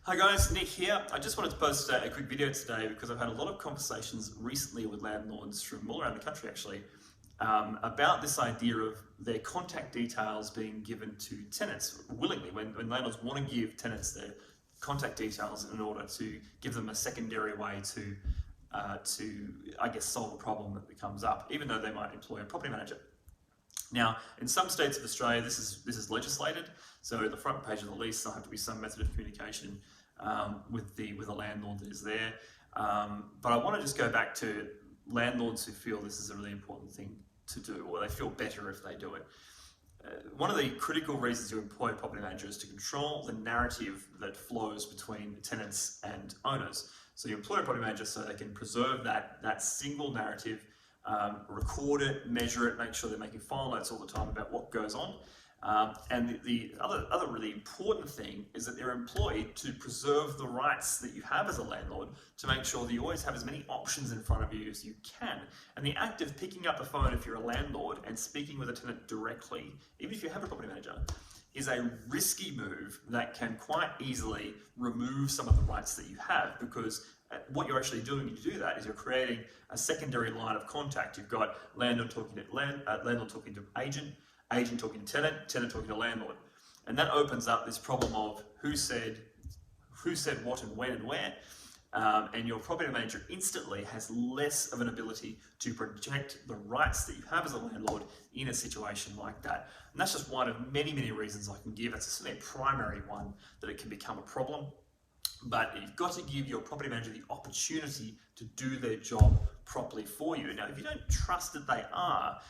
Hi guys, Nick here. I just wanted to post a quick video today because I've had a lot of conversations recently with landlords from all around the country actually about this idea of their contact details being given to tenants willingly when landlords want to give tenants their contact details in order to give them a secondary way to I guess solve a problem that comes up, even though they might employ a property manager. Now, in some states of Australia, this is legislated. So the front page of the lease, there'll have to be some method of communication with the landlord that is there. But I want to just go back to landlords who feel this is a really important thing to do, or they feel better if they do it. One of the critical reasons you employ a property manager is to control the narrative that flows between tenants and owners. So you employ a property manager so they can preserve that single narrative, record it, measure it, make sure they're making file notes all the time about what goes on. And the other really important thing is that they're employed to preserve the rights that you have as a landlord, to make sure that you always have as many options in front of you as you can. And the act of picking up the phone if you're a landlord and speaking with a tenant directly, even if you have a property manager, is a risky move that can quite easily remove some of the rights that you have, because what you're actually doing when you do that is you're creating a secondary line of contact. You've got landlord talking to landlord talking to agent, agent talking to tenant, tenant talking to landlord, and that opens up this problem of who said what and when and where. And your property manager instantly has less of an ability to protect the rights that you have as a landlord in a situation like that. And that's just one of many, many reasons I can give. It's certainly a primary one that it can become a problem. But you've got to give your property manager the opportunity to do their job properly for you. Now, if you don't trust that they are,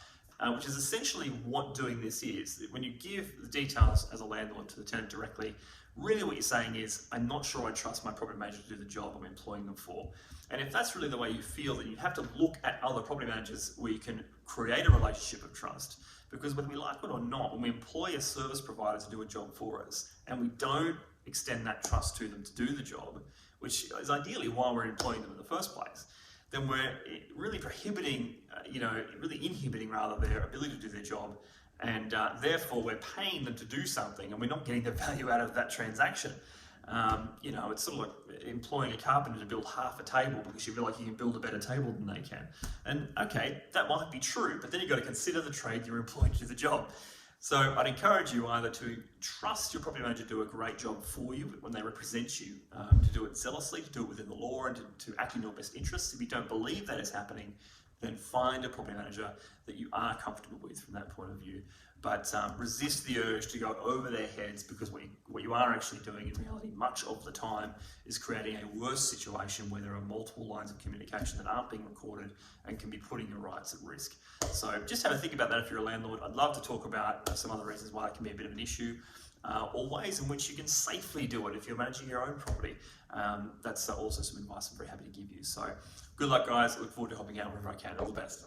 which is essentially what doing this is, when you give the details as a landlord to the tenant directly, really what you're saying is, I'm not sure I trust my property manager to do the job I'm employing them for. And if that's really the way you feel, then you have to look at other property managers where you can create a relationship of trust. Because whether we like it or not, when we employ a service provider to do a job for us, and we don't extend that trust to them to do the job, which is ideally why we're employing them in the first place, then we're really prohibiting, really inhibiting rather, their ability to do their job. And therefore we're paying them to do something and we're not getting the value out of that transaction. It's sort of like employing a carpenter to build half a table because you feel like you can build a better table than they can. And okay, that might be true, but then you've got to consider the trade you're employing to do the job. So I'd encourage you either to trust your property manager to do a great job for you when they represent you, to do it zealously, to do it within the law, and to act in your best interests. If you don't believe that is happening, then find a property manager that you are comfortable with from that point of view. But resist the urge to go over their heads, because what you are actually doing in reality much of the time is creating a worse situation where there are multiple lines of communication that aren't being recorded and can be putting your rights at risk. So just have a think about that if you're a landlord. I'd love to talk about some other reasons why it can be a bit of an issue, or ways in which you can safely do it if you're managing your own property. That's also some advice I'm very happy to give you. So good luck guys, I look forward to helping out wherever I can. All the best.